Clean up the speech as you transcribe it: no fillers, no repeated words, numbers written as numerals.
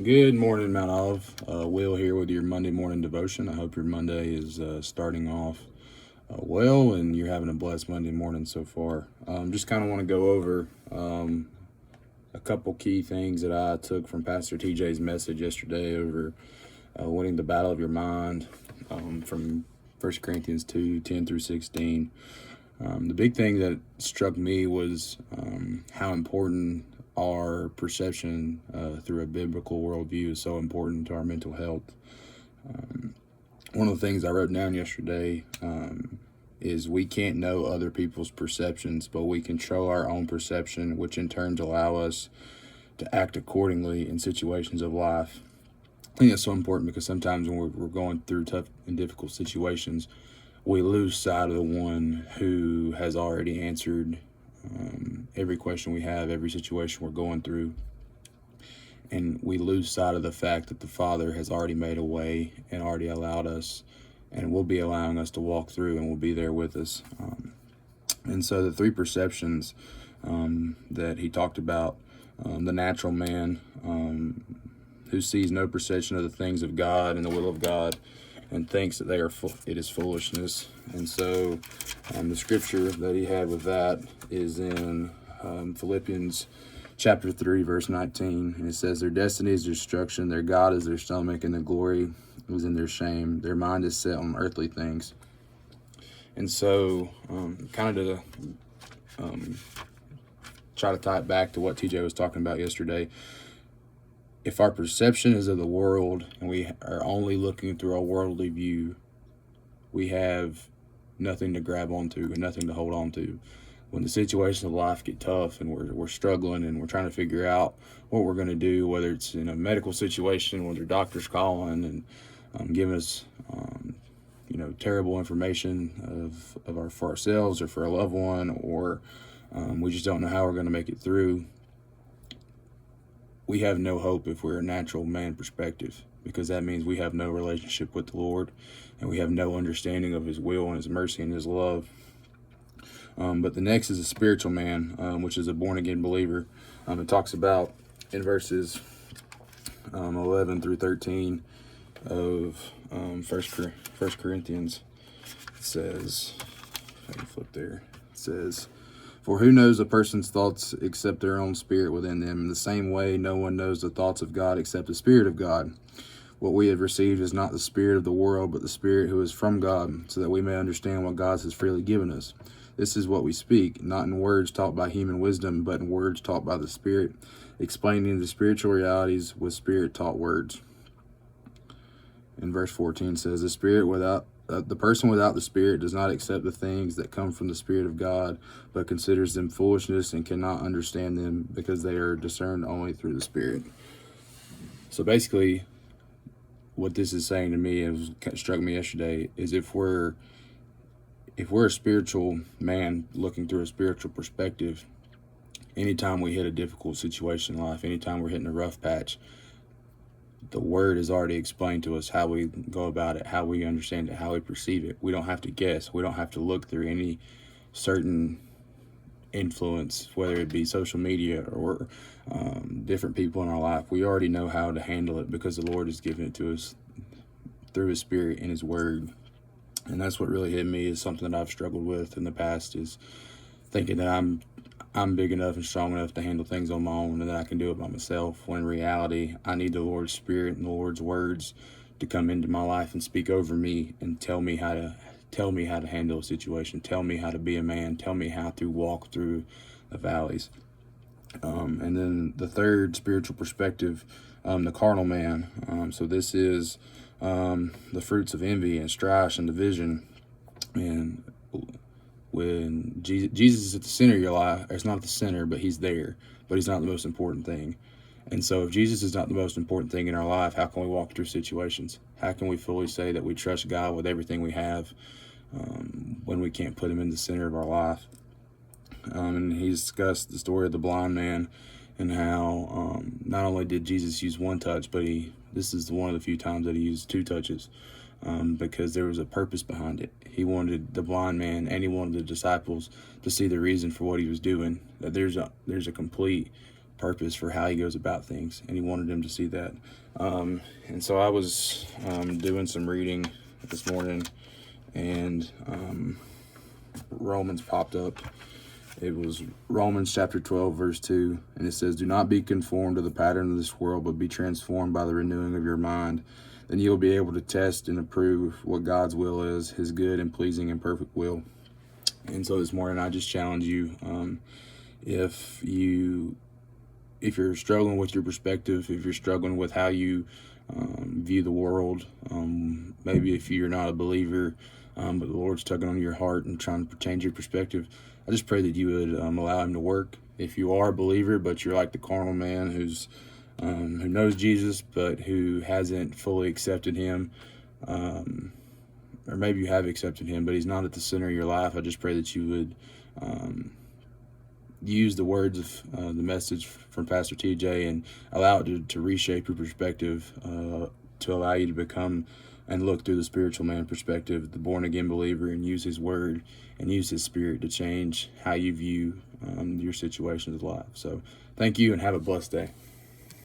Good morning, Mount Olive. Will here with your Monday morning devotion. I hope your Monday is starting off well and you're having a blessed Monday morning so far. Just kind of want to go over a couple key things that I took from Pastor TJ's message yesterday over winning the battle of your mind from 1 Corinthians 2:10 through 16. The big thing that struck me was how important our perception through a biblical worldview is so important to our mental health. One of the things I wrote down yesterday is we can't know other people's perceptions, but we control our own perception, which in turn allow us to act accordingly in situations of life. I think that's so important because sometimes when we're going through tough and difficult situations, we lose sight of the one who has already answered every question we have, every situation we're going through. And we lose sight of the fact that the Father has already made a way and already allowed us and will be allowing us to walk through and will be there with us. And so the three perceptions that he talked about, the natural man who sees no perception of the things of God and the will of God and thinks that it is foolishness. And so the scripture that he had with that is in Philippians chapter 3, verse 19. And it says, their destiny is destruction, their God is their stomach, and the glory is in their shame. Their mind is set on earthly things. And so kind of to try to tie it back to what TJ was talking about yesterday, if our perception is of the world and we are only looking through a worldly view, we have nothing to grab onto and nothing to hold on to. When the situations of life get tough and we're struggling and we're trying to figure out what we're going to do, whether it's in a medical situation, whether doctor's calling and giving us terrible information for ourselves or for a loved one, or we just don't know how we're going to make it through, we have no hope if we're a natural man perspective, because that means we have no relationship with the Lord and we have no understanding of his will and his mercy and his love. But the next is a spiritual man, which is a born-again believer. It talks about in verses 11 through 13 of First Corinthians. It says, if I can flip there, it says, for who knows a person's thoughts except their own spirit within them? In the same way, no one knows the thoughts of God except the Spirit of God. What we have received is not the spirit of the world, but the Spirit who is from God, so that we may understand what God has freely given us. This is what we speak, not in words taught by human wisdom, but in words taught by the Spirit, explaining the spiritual realities with Spirit-taught words. And verse 14 says, the person without the Spirit does not accept the things that come from the Spirit of God, but considers them foolishness and cannot understand them because they are discerned only through the Spirit. So basically, what this is saying to me, and it struck me yesterday, is if we're a spiritual man looking through a spiritual perspective, anytime we hit a difficult situation in life, anytime we're hitting a rough patch, the word is already explained to us how we go about it, how we understand it, how we perceive it. We don't have to guess. We don't have to look through any certain influence, whether it be social media or different people in our life. We already know how to handle it because the Lord has given it to us through his Spirit and his word. And that's what really hit me, is something that I've struggled with in the past, is thinking that I'm big enough and strong enough to handle things on my own and that I can do it by myself, when in reality I need the Lord's Spirit and the Lord's words to come into my life and speak over me and tell me how to handle a situation, tell me how to be a man, tell me how to walk through the valleys. And then the third spiritual perspective, the carnal man. So this is the fruits of envy and strife and division. And when Jesus is at the center of your life, it's not at the center, but he's there, but he's not the most important thing. And so if Jesus is not the most important thing in our life, how can we walk through situations? How can we fully say that we trust God with everything we have when we can't put him in the center of our life? And he discussed the story of the blind man and how not only did Jesus use one touch, but this is one of the few times that he used two touches, because there was a purpose behind it. He wanted the blind man and he wanted the disciples to see the reason for what he was doing, that there's a complete purpose for how he goes about things, and he wanted him to see that. And so I was doing some reading this morning, and Romans popped up. It was Romans chapter 12, verse 2, and it says, "Do not be conformed to the pattern of this world, but be transformed by the renewing of your mind. Then you'll be able to test and approve what God's will is, his good and pleasing and perfect will." And so this morning I just challenge you, if you're struggling with your perspective, if you're struggling with how you view the world, maybe if you're not a believer, but the Lord's tugging on your heart and trying to change your perspective, I just pray that you would allow him to work. If you are a believer, but you're like the carnal man who knows Jesus, but who hasn't fully accepted him, or maybe you have accepted him, but he's not at the center of your life, I just pray that you would use the words of the message from Pastor TJ and allow it to reshape your perspective, to allow you to become and look through the spiritual man perspective, the born-again believer, and use his word and use his spirit to change how you view your situations of life. So thank you, and have a blessed day.